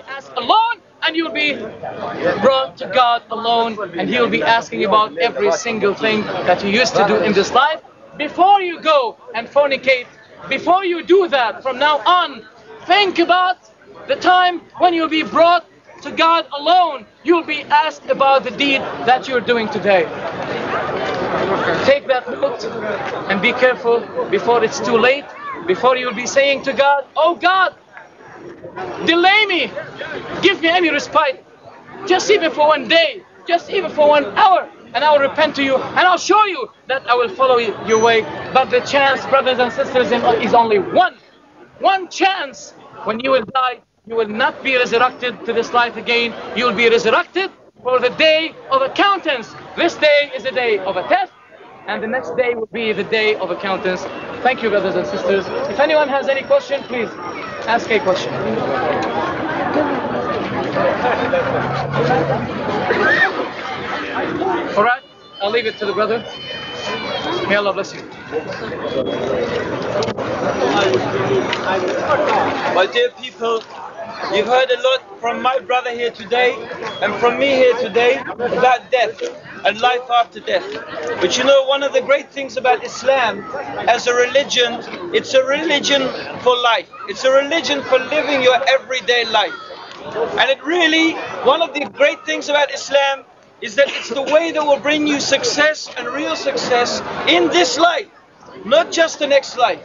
ask alone, and you'll be brought to God alone, and He will be asking about every single thing that you used to do in this life. Before you go and fornicate, before you do that, from now on, think about the time when you'll be brought to God alone. You'll be asked about the deed that you're doing today. Take that note and be careful before it's too late, before you'll be saying to God, oh God, delay me, give me any respite, just even for one day, just even for 1 hour, and I will repent to you, and I'll show you that I will follow your way. But the chance, brothers and sisters, is only one chance. When you will die, you will not be resurrected to this life again. You will be resurrected for the day of accountants. This day is a day of a test, and the next day will be the day of accountants. Thank you, brothers and sisters. If anyone has any question, please ask a question. All right, I'll leave it to the brother. May Allah bless you. My dear people, you've heard a lot from my brother here today and from me here today about death and life after death. But you know, one of the great things about Islam as a religion, it's a religion for life. It's a religion for living your everyday life. And it really, one of the great things about Islam is that it's the way that will bring you success and real success in this life, not just the next life.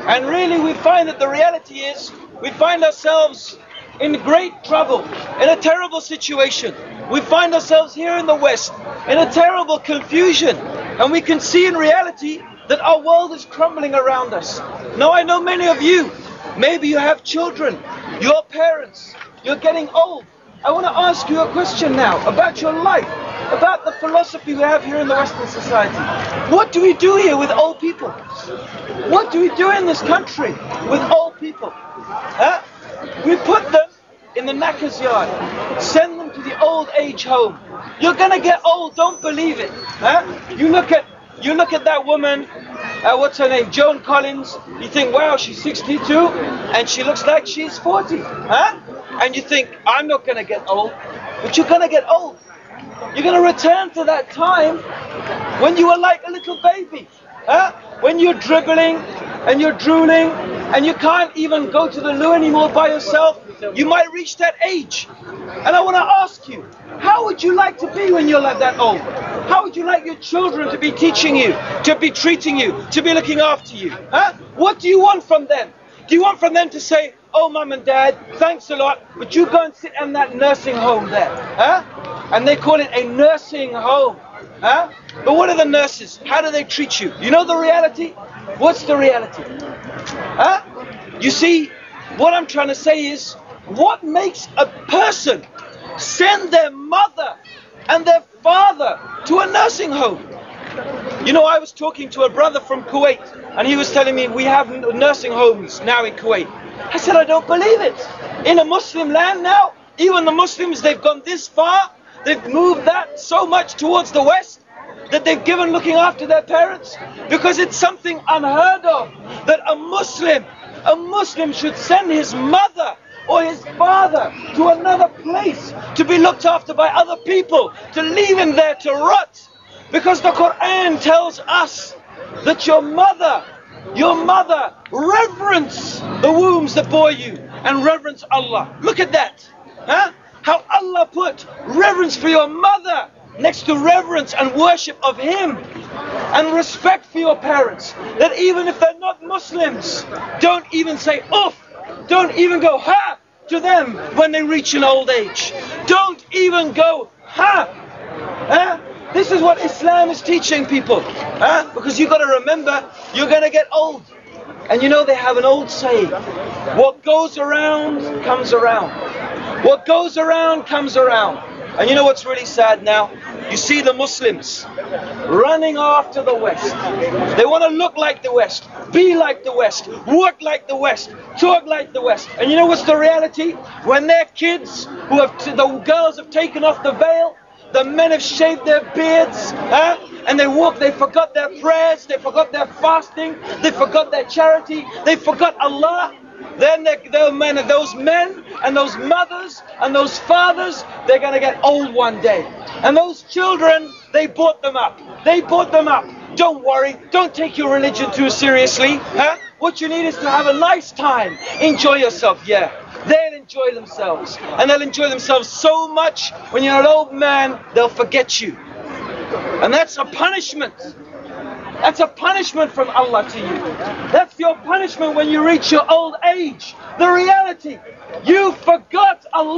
And really we find that the reality is we find ourselves in great trouble, in a terrible situation. We find ourselves here in the West in a terrible confusion, and we can see in reality that our world is crumbling around us. Now I know many of you, maybe you have children, your parents, you're getting old. I want to ask you a question now about your life, about the philosophy we have here in the Western society. What do we do here with old people? What do we do in this country with old people? Huh? We put them in the knackers yard, send them to the old age home. You're gonna get old, don't believe it. Huh? You look at that woman, what's her name, Joan Collins, you think, wow, she's 62 and she looks like she's 40. Huh? And you think, I'm not gonna get old, but you're gonna get old. You're gonna return to that time when you were like a little baby. Huh? When you're dribbling and you're drooling and you can't even go to the loo anymore by yourself. You might reach that age. And I want to ask you, how would you like to be when you're like that old? How would you like your children to be teaching you, to be treating you, to be looking after you? Huh? What do you want from them? Do you want from them to say, oh mum and dad, thanks a lot, but you go and sit in that nursing home there? Huh? And they call it a nursing home. Huh? But what are the nurses? How do they treat you? You know the reality? What's the reality? Huh? You see, what I'm trying to say is, what makes a person send their mother and their father to a nursing home? You know, I was talking to a brother from Kuwait, and he was telling me we have nursing homes now in Kuwait. I said, I don't believe it. In a Muslim land now, even the Muslims, they've gone this far, they've moved that so much towards the West, that they've given looking after their parents, because it's something unheard of that a Muslim should send his mother or his father to another place to be looked after by other people, to leave him there to rot. Because the Qur'an tells us that your mother, reverence the wombs that bore you and reverence Allah. Look at that. Huh? How Allah put reverence for your mother next to reverence and worship of Him, and respect for your parents. That even if they're not Muslims, don't even say oof, don't even go ha to them when they reach an old age. Don't even go ha. Huh? This is what Islam is teaching people. Huh? Because you've got to remember, you're going to get old. And you know they have an old saying, what goes around comes around. What goes around comes around. And you know what's really sad now? You see the Muslims running after the West. They want to look like the West, be like the West, work like the West, talk like the West. And you know what's the reality? When their kids, the girls have taken off the veil, the men have shaved their beards, huh? And they walk, they forgot their prayers, they forgot their fasting, they forgot their charity, they forgot Allah. then those men and those mothers and those fathers, they're going to get old one day. And those children, they brought them up. They brought them up. Don't worry. Don't take your religion too seriously. Huh? What you need is to have a nice time. Enjoy yourself, yeah. They'll enjoy themselves. And they'll enjoy themselves so much, when you're an old man, they'll forget you. And that's a punishment. That's a punishment from Allah to you. That's your punishment when you reach your old age. The reality, you forgot Allah.